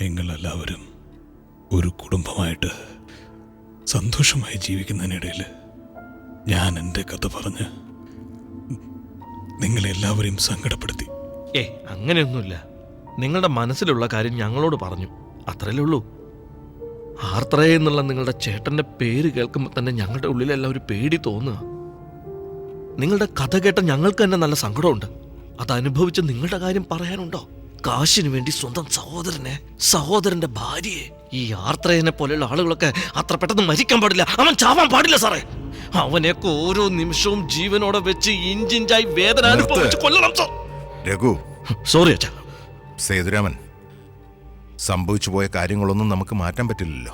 നിങ്ങളെല്ലാവരും ഒരു കുടുംബമായിട്ട് സന്തോഷമായി ജീവിക്കുന്നതിനിടയിൽ ഞാൻ എൻ്റെ കഥ പറഞ്ഞ് നിങ്ങളെല്ലാവരെയും സങ്കടപ്പെടുത്തി. അങ്ങനെയൊന്നുമില്ല. നിങ്ങളുടെ മനസ്സിലുള്ള കാര്യം ഞങ്ങളോട് പറഞ്ഞു, അത്രയല്ലേ ഉള്ളൂ. ആർത്രേ എന്നുള്ള നിങ്ങളുടെ ചേട്ടന്റെ പേര് കേൾക്കുമ്പോൾ തന്നെ ഞങ്ങളുടെ ഉള്ളിലെല്ലാം ഒരു പേടി തോന്നുക. നിങ്ങളുടെ കഥ കേട്ട ഞങ്ങൾക്ക് തന്നെ നല്ല സങ്കടമുണ്ട്. അതനുഭവിച്ച് നിങ്ങളുടെ കാര്യം പറയാനുണ്ടോ? കാശിനു വേണ്ടി സ്വന്തം സഹോദരന്റെ ഭാര്യയെ, ഈ ആർത്രേനെ പോലെയുള്ള ആളുകളൊക്കെ അത്ര പെട്ടെന്ന് മരിക്കാൻ പാടില്ല. അവൻ ചാവാൻ പാടില്ല സാറേ. അവനെയൊക്കെ ഓരോ നിമിഷവും ജീവനോടെ വെച്ച് ഇഞ്ചിഞ്ചായി വേദന അനുഭവിച്ച് കൊല്ലണം. രഘു, സോറി അച്ഛാ. സേതുരാമൻ, സംഭവിച്ചു പോയ കാര്യങ്ങളൊന്നും നമുക്ക് മാറ്റാൻ പറ്റില്ലല്ലോ.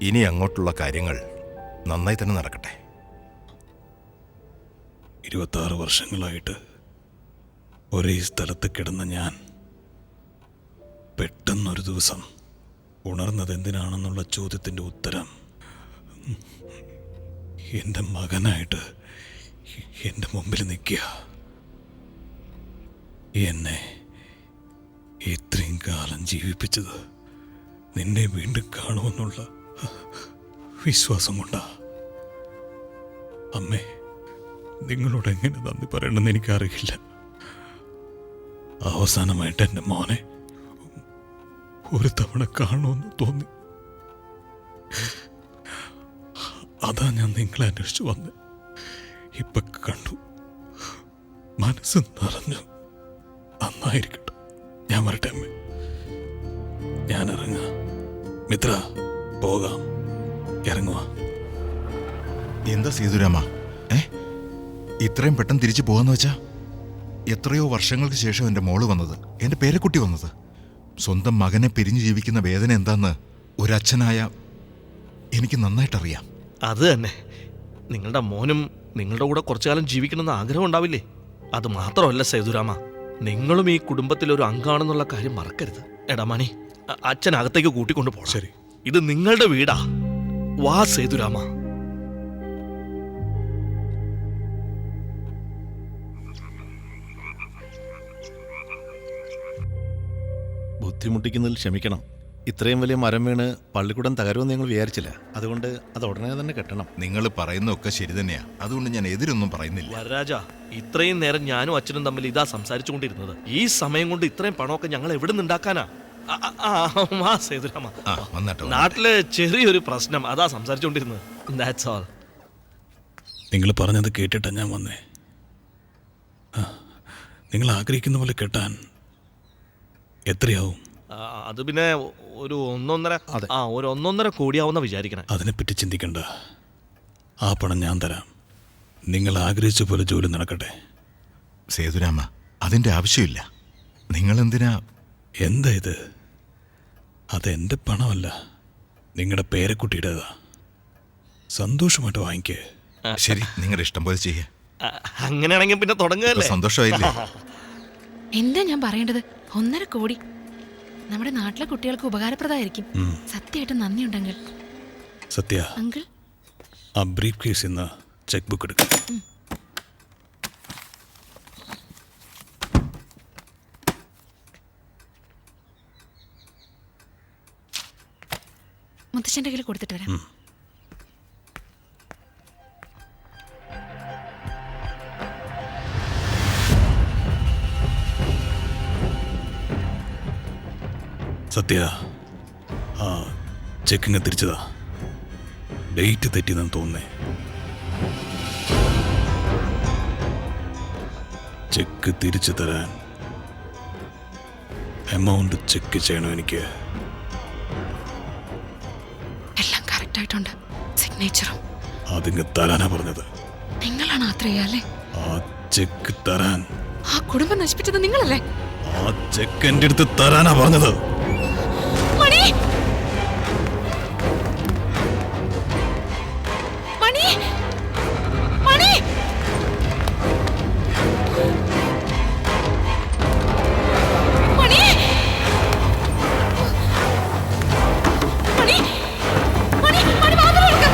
ഇനി അങ്ങോട്ടുള്ള കാര്യങ്ങൾ നന്നായി തന്നെ നടക്കട്ടെ. 26 വർഷങ്ങളായിട്ട് ഒരേ സ്ഥലത്ത് കിടന്ന ഞാൻ പെട്ടെന്നൊരു ദിവസം ഉണർന്നത് എന്തിനാണെന്നുള്ള ചോദ്യത്തിൻ്റെ ഉത്തരം എൻ്റെ മകനായിട്ട് എൻ്റെ മുമ്പിൽ നിൽക്കുക. എന്നെ ഇത്രയും കാലം ജീവിപ്പിച്ചത് നിന്നെ വീണ്ടും കാണുമെന്നുള്ള വിശ്വാസം കൊണ്ടാ. അമ്മേ, നിങ്ങളോട് എങ്ങനെ നന്ദി പറയണമെന്ന് എനിക്കറിയില്ല. അവസാനമായിട്ട് എൻ്റെ മോനെ ഒരു തവണ കാണുമെന്ന് തോന്നി. അതാ ഞാൻ നിങ്ങളെ അന്വേഷിച്ചു വന്ന്. ഇപ്പൊ കണ്ടു, മനസ്സ് നിറഞ്ഞു. നന്നായിരിക്കട്ടെ. ഞാൻ വരട്ടെ അമ്മേ. ഞാൻ ഇറങ്ങാം. മിത്ര, പോകാം. ഇറങ്ങുക. എന്താ സേതുരാമ, ഇത്രയും പെട്ടെന്ന് തിരിച്ചു പോകാന്ന് വെച്ചാ? എത്രയോ വർഷങ്ങൾക്ക് ശേഷം എൻ്റെ മോള് വന്നത്, എൻ്റെ പേരക്കുട്ടി വന്നത്. സ്വന്തം മകനെ പിരിഞ്ഞു ജീവിക്കുന്ന വേദന എന്താന്ന് ഒരച്ഛനായ എനിക്ക് നന്നായിട്ടറിയാം. അത് തന്നെ. നിങ്ങളുടെ മോനും നിങ്ങളുടെ കൂടെ കുറച്ചു കാലം ജീവിക്കണമെന്ന് ആഗ്രഹം ഉണ്ടാവില്ലേ? അത് മാത്രമല്ല സേതുരാമ, നിങ്ങളും ഈ കുടുംബത്തിലൊരു അംഗമാണെന്നുള്ള കാര്യം മറക്കരുത്. എടാ മണി, അച്ഛനകത്തേക്ക് കൂട്ടിക്കൊണ്ടു പോണം. ശരി. ഇത് നിങ്ങളുടെ വീടാ. വാ സേതുരാമ. ബുദ്ധിമുട്ടിക്കുന്നതിൽ ക്ഷമിക്കണം. ഇത്രയും വലിയ മരം വീണ് പള്ളിക്കൂടം തകരുമെന്ന് ഞങ്ങൾ വിചാരിച്ചില്ല. അതുകൊണ്ട് അത് ഉടനെ തന്നെ കെട്ടണം. നിങ്ങൾ പറയുന്നതൊക്കെ ശരി തന്നെയാ. അതുകൊണ്ട് ഞാൻ എതിരൊന്നും പറയുന്നില്ല. വരരാജ, ഇത്രയും നേരം ഞാനും അച്ഛനും തമ്മിൽ ഇതാ സംസാരിച്ചുകൊണ്ടിരുന്നത്. ഈ സമയം കൊണ്ട് ഇത്രയും പണമൊക്കെ ഞങ്ങൾ എവിടെ നിന്ന് ഉണ്ടാക്കാനാ? വാ സേതുരാമ. നാട്ടില് ചെറിയൊരു പ്രശ്നം, അതാ സംസാരിച്ചുകൊണ്ടിരുന്നത്. That's all. നിങ്ങൾ പറഞ്ഞത് കേട്ടിട്ടാ ഞാൻ വന്നേ. നിങ്ങൾ ആഗ്രഹിക്കുന്ന പോലെ കെട്ടാൻ എത്രയാവും? അത് പിന്നെ ഒരു 1.5 കോടിയാവുന്ന വിചാരിക്കണേ. അതിനെപ്പറ്റി ചിന്തിക്കണ്ട. ആ പണം ഞാൻ തരാം. നിങ്ങൾ ആഗ്രഹിച്ച പോലെ ജോലി നടക്കട്ടെ. സേതുരാമ, അതിൻ്റെ ആവശ്യമില്ല. നിങ്ങളെന്തിനാ? എന്താ ഇത്? അതെൻ്റെ പണമല്ല, നിങ്ങളുടെ പേരക്കുട്ടിയുടേതാ. സന്തോഷമായിട്ട് വാങ്ങിക്കേ. ശരി, നിങ്ങളുടെ ഇഷ്ടം പോലെ ചെയ്യേ. അങ്ങനെയാണെങ്കിൽ പിന്നെ തുടങ്ങുകയല്ലേ? സന്തോഷമായില്ലേ? എന്താ ഞാൻ പറയേണ്ടത്? 1.5 കോടി നമ്മുടെ നാട്ടിലെ കുട്ടികൾക്ക് ഉപകാരപ്രദമായിരിക്കും. സത്യമായിട്ട് നന്ദിയുണ്ടെങ്കിൽ. സത്യ, അങ്കിൾ, ആ ബ്രീഫ് കേസിൽ നിന്ന് ചെക്ക് ബുക്ക് എടുക്കും. മുത്തശ്ശൻ്റെ കയ്യിൽ കൊടുത്തിട്ട് വരാം. സത്യ, ആ ചെക്കിങ് തിരിച്ചതാ. ഡേറ്റ് തെറ്റിയെന്ന് തോന്നുന്നേ. ചെക്ക് തിരിച്ചു തരാൻ എമൗണ്ട് ചെക്ക് ചെയ്യണം എനിക്ക്. എല്ലാം കറക്റ്റ് ആയിട്ടുണ്ട്. സിഗ്നേച്ചറും അതിങ്ങ് തരാനാ പറഞ്ഞത്. നിങ്ങളാണ് ആത്രേയ അല്ലേ? ആ ചെക്ക് തരാൻ. ആ കുടുംബം നശിപ്പിച്ചത് നിങ്ങളല്ലേ? ആ ചെക്ക് എൻ്റെ അടുത്ത് തരാനാ പറഞ്ഞത്. മണി, മണി, മണി, മണി, മണി, മണി, മണി, വാതിൽ തുറക്ക്.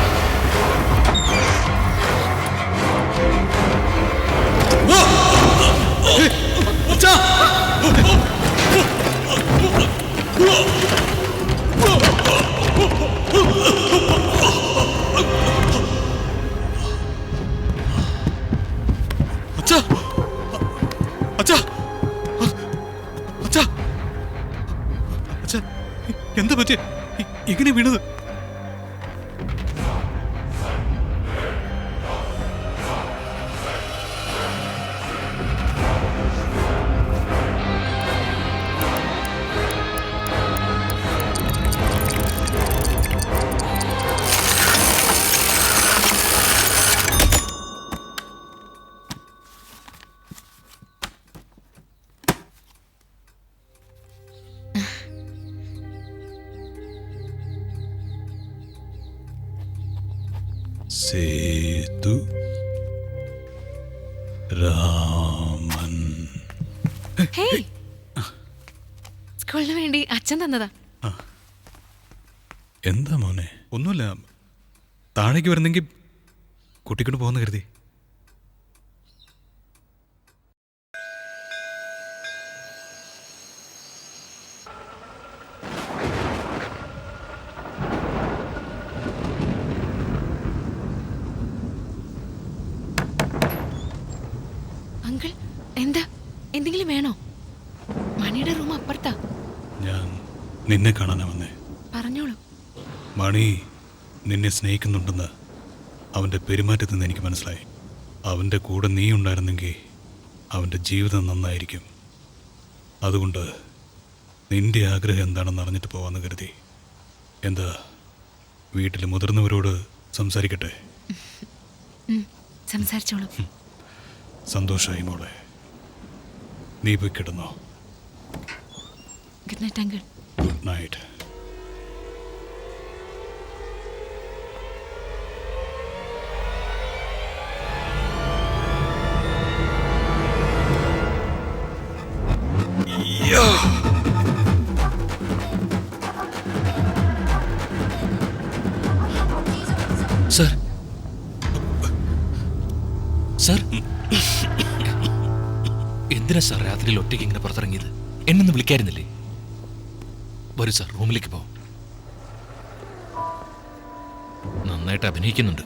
സേതു രാമൻ. ഹേയ്, സ്കൂളിന് വേണ്ടി അച്ഛൻ തന്നതാ. എന്താ മോനെ? ഒന്നുമില്ല, താഴേക്ക് വരുന്നെങ്കിൽ കൂട്ടിക്കൊണ്ട് പോകുന്ന കരുതി. അങ്കിൾ, എന്താ? എന്തെങ്കിലും വേണോ? മണിയുടെ റൂം അപ്പുറത്താ. ഞാൻ നിന്നെ കാണാനാ വന്നേ. പറഞ്ഞോളൂ. മണി നിന്നെ സ്നേഹിക്കുന്നുണ്ടെന്ന് അവൻ്റെ പെരുമാറ്റത്തിൽ നിന്ന് എനിക്ക് മനസ്സിലായി. അവൻ്റെ കൂടെ നീ ഉണ്ടായിരുന്നെങ്കിൽ അവൻ്റെ ജീവിതം നന്നായിരിക്കും. അതുകൊണ്ട് നിന്റെ ആഗ്രഹം എന്താണെന്ന് അറിഞ്ഞിട്ട് പോവാന്ന് കരുതി. എന്താ, വീട്ടിൽ മുതിർന്നവരോട് സംസാരിക്കട്ടെ? സംസാരിച്ചോളൂ. സന്തോഷമായി മോളെ. നീ പോയി കിടന്നോ. Good night uncle. Good night. Sir, sir, എന്തിനാ സാർ രാത്രിയിൽ ഒറ്റയ്ക്ക് ഇങ്ങനെ പുറത്തിറങ്ങിയത്? എന്നൊന്ന് വിളിക്കായിരുന്നില്ലേ? വരൂ സാർ, റൂമിലേക്ക് പോ. നന്നായിട്ട് അഭിനയിക്കുന്നുണ്ട്.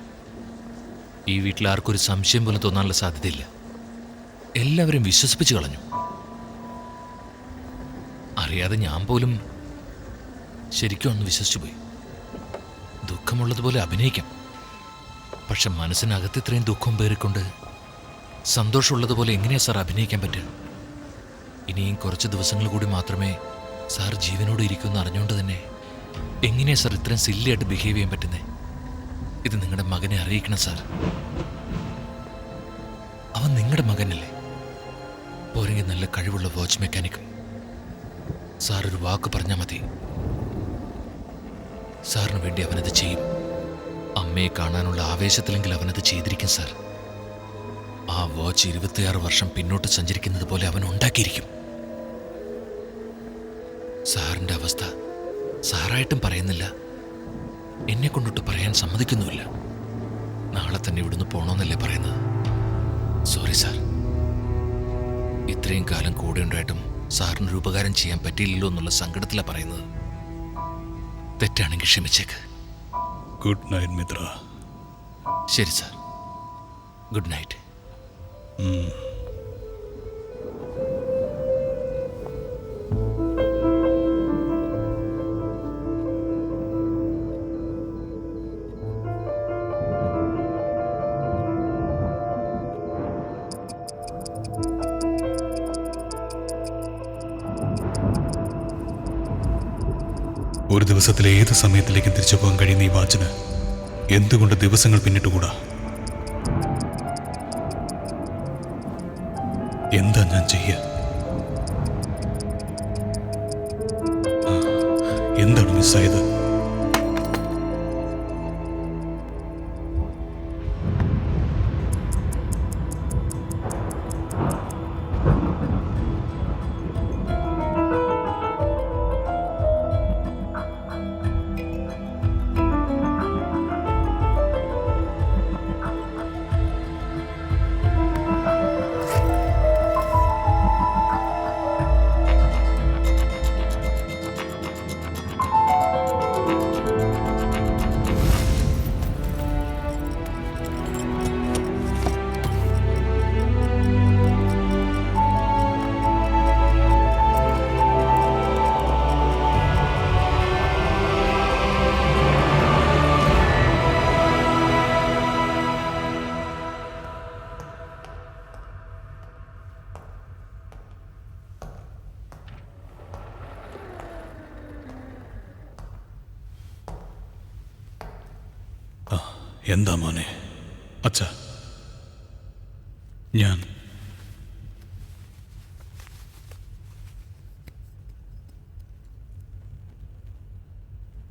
ഈ വീട്ടിൽ ആർക്കൊരു സംശയം പോലും തോന്നാനുള്ള സാധ്യതയില്ല. എല്ലാവരും വിശ്വസിപ്പിച്ചു കളഞ്ഞു. അറിയാതെ ഞാൻ പോലും ശരിക്കും ഒന്ന് വിശ്വസിച്ചു പോയി. ദുഃഖമുള്ളതുപോലെ അഭിനയിക്കാം, പക്ഷെ മനസ്സിനകത്ത് ഇത്രയും ദുഃഖം പേറിക്കൊണ്ട് സന്തോഷമുള്ളതുപോലെ എങ്ങനെയാ സാർ അഭിനയിക്കാൻ പറ്റുക? ഇനിയും കുറച്ച് ദിവസങ്ങൾ കൂടി മാത്രമേ സാർ ജീവനോട് ഇരിക്കുമെന്ന് അറിഞ്ഞുകൊണ്ട് തന്നെ എങ്ങനെയാ സാർ ഇത്രയും സില്ലിയായിട്ട് ബിഹേവ് ചെയ്യാൻ പറ്റുന്നത്? ഇത് നിങ്ങളുടെ മകനെ അറിയിക്കണം സാർ. അവൻ നിങ്ങളുടെ മകനല്ലേ? പോരെങ്കിൽ നല്ല കഴിവുള്ള വാച്ച് മെക്കാനിക്കും. സാർ ഒരു വാക്ക് പറഞ്ഞാൽ മതി, സാറിന് വേണ്ടി അവനത് ചെയ്യും. അമ്മയെ കാണാനുള്ള ആവേശത്തിലെങ്കിൽ അവനത് ചെയ്തിരിക്കും സാർ. ആ വാച്ച് 26 വർഷം പിന്നോട്ട് സഞ്ചരിക്കുന്നത് പോലെ അവൻ ഉണ്ടാക്കിയിരിക്കും. സാറിൻ്റെ അവസ്ഥ സാറായിട്ടും പറയുന്നില്ല, എന്നെ കൊണ്ടിട്ട് പറയാൻ സമ്മതിക്കുന്നുമില്ല. നാളെ തന്നെ ഇവിടുന്ന് പോകണമെന്നല്ലേ പറയുന്നത്? സോറി സാർ, ഇത്രയും കാലം കൂടെ ഉണ്ടായിട്ടും സാറിനൊരു ഉപകാരം ചെയ്യാൻ പറ്റിയില്ലല്ലോ എന്നുള്ള സങ്കടത്തിലാണ് പറയുന്നത്. തെറ്റാണെങ്കിൽ ക്ഷമിച്ചേക്ക്. Good night Mitra. ശരി സാർ, ഗുഡ് നൈറ്റ്. ഒരു ദിവസത്തിലെ ഏത് സമയത്തിലേക്കും തിരിച്ചു പോകാൻ കഴിയുന്ന ഈ വാച്ചിന് എന്തുകൊണ്ട് ദിവസങ്ങൾ പിന്നിട്ടുകൂടാ? എന്താ ഞാൻ ചെയ്യുക? എന്താണ് മിസ്സായത്? എന്താ മോനെ? അച്ഛ, ഞാൻ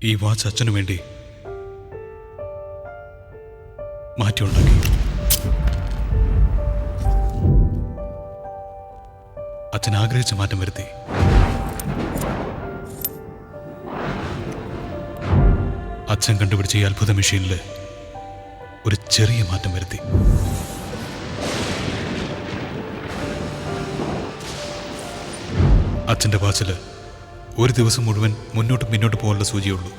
ഈ വാച്ച് അച്ഛനു വേണ്ടി മാറ്റിയുണ്ടാക്കി. അച്ഛൻ ആഗ്രഹിച്ച മാറ്റം വരുത്തി. അച്ഛൻ കണ്ടുപിടിച്ച ഈ അത്ഭുത മെഷീനിൽ ഒരു ചെറിയ മാറ്റം വരുത്തി. അച്ഛൻ്റെ വാച്ചിൽ ഒരു ദിവസം മുഴുവൻ മുന്നോട്ട് പിന്നോട്ട് പോകാനുള്ള സൂചിയുള്ളൂ.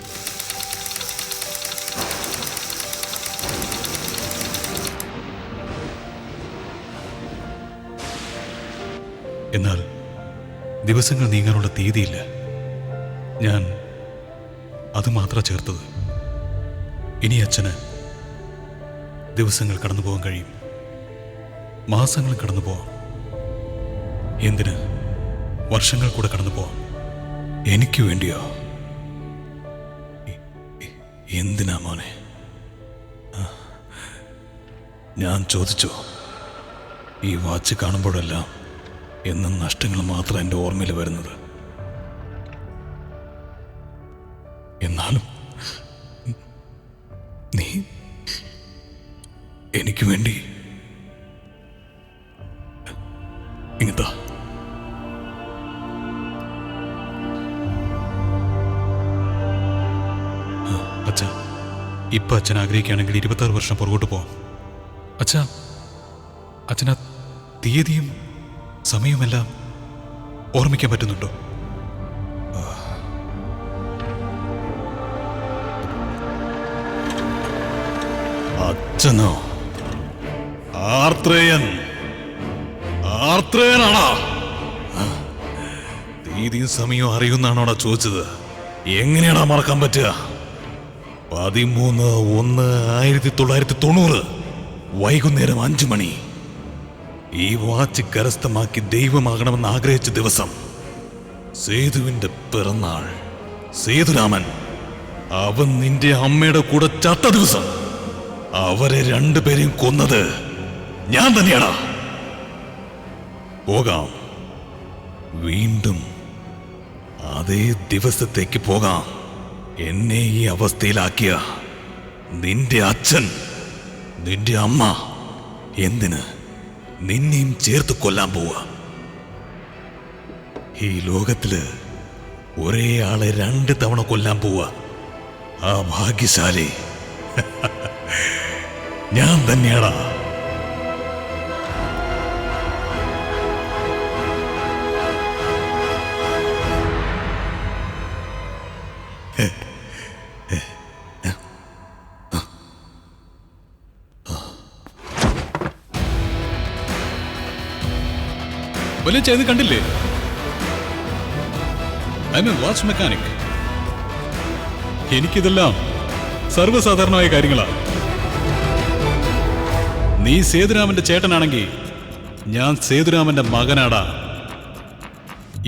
എന്നാൽ ദിവസങ്ങൾ നീങ്ങാനുള്ള തീയതിയില്ല. ഞാൻ അതുമാത്രം ചേർത്തത്. ഇനി അച്ഛന് ദിവസങ്ങൾ കടന്നു പോകാൻ കഴിയും, മാസങ്ങൾ കടന്നു പോവാം, എന്തിന് വർഷങ്ങൾ കൂടെ കടന്നു പോവാം. എനിക്ക് വേണ്ടിയോ? എന്തിനാ മോനെ? ഞാൻ ചോദിച്ചോ? ഈ വാച്ച് കാണുമ്പോഴെല്ലാം എന്നും നഷ്ടങ്ങൾ മാത്രം എൻ്റെ ഓർമ്മയിൽ വരുന്നത്. എന്നാലും നീ എനിക്ക് വേണ്ടി ഇങ്ങത്താ. അച്ഛാ, ഇപ്പൊ അച്ഛൻ ആഗ്രഹിക്കുകയാണെങ്കിൽ 26 വർഷം പുറകോട്ട് പോവാം. അച്ഛാ, അച്ഛനാ തീയതിയും സമയമെല്ലാം ഓർമ്മിക്കാൻ പറ്റുന്നുണ്ടോ? അച്ഛനോ? ആർത്രേയനാണോ? തീയതിയും സമയവും അറിയുന്നാണോടാ ചോദിച്ചത്? എങ്ങനെയാണാ മറക്കാൻ പറ്റുക? 13/1/1990 വൈകുന്നേരം 5 മണി. ഈ വാച്ച് കരസ്ഥമാക്കി ദൈവമാകണമെന്ന് ആഗ്രഹിച്ച ദിവസം, സേതുവിന്റെ പിറന്നാൾ. സേതുരാമൻ, അവൻ നിന്റെ അമ്മയുടെ കൂടെ ചത്ത ദിവസം. അവരെ രണ്ടുപേരെയും കൊന്നത് ഞാൻ തന്നെയാടാ. പോകാം, വീണ്ടും അതേ ദിവസത്തേക്ക് പോകാം. എന്നെ ഈ അവസ്ഥയിലാക്കിയ നിന്റെ അച്ഛൻ, നിന്റെ അമ്മ എന്തിന് നിന്നെയും ചേർത്ത് കൊല്ലാൻ പോവുക? ഈ ലോകത്തില് ഒരേ ആളെ 2 തവണ കൊല്ലാൻ പോവുക. ആ ഭാഗ്യശാലി ഞാൻ തന്നെയാടാ. വലിയ ചെയ്ത് കണ്ടില്ലേ? I am a watch mechanic. എനിക്കിതെല്ലാം സർവ്വസാധാരണമായ കാര്യങ്ങളാണ്. നീ സേതുരാമന്റെ ചേട്ടനാണെങ്കിൽ ഞാൻ സേതുരാമന്റെ മകനാടാ.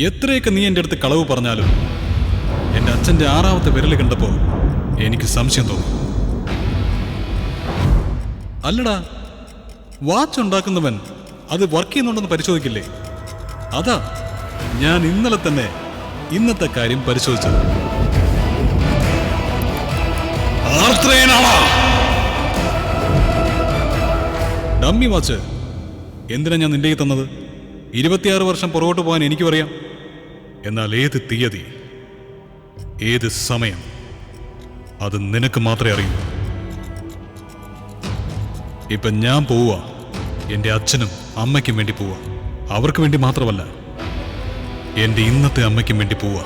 എത്രയൊക്കെ നീ എൻ്റെ അടുത്ത് കളവ് പറഞ്ഞാലും എൻ്റെ അച്ഛൻ്റെ 6ാമത്തെ വിരൽ കണ്ടപ്പോ എനിക്ക് സംശയം തോന്നി. അല്ലടാ, വാച്ച് ഉണ്ടാക്കുന്നവൻ അത് വർക്ക് ചെയ്യുന്നുണ്ടെന്ന് പരിശോധിക്കില്ലേ? അതാ ഞാൻ ഇന്നലെ തന്നെ ഇന്നത്തെ കാര്യം പരിശോധിച്ചത്. ഡമ്മി വാച്ച് എന്തിനാ ഞാൻ നിന്റെ തന്നത്? 26 വർഷം പുറകോട്ട് പോകാൻ എനിക്കും അറിയാം. എന്നാൽ ഏത് തീയതി, ഏത് സമയം, അത് നിനക്ക് മാത്രമേ അറിയൂ. ഇപ്പൊ ഞാൻ പോവുക എൻ്റെ അച്ഛനും അമ്മയ്ക്കും വേണ്ടി പോവുക. അവർക്ക് വേണ്ടി മാത്രമല്ല, എൻ്റെ ഇന്നത്തെ അമ്മയ്ക്കും വേണ്ടി പോവുക.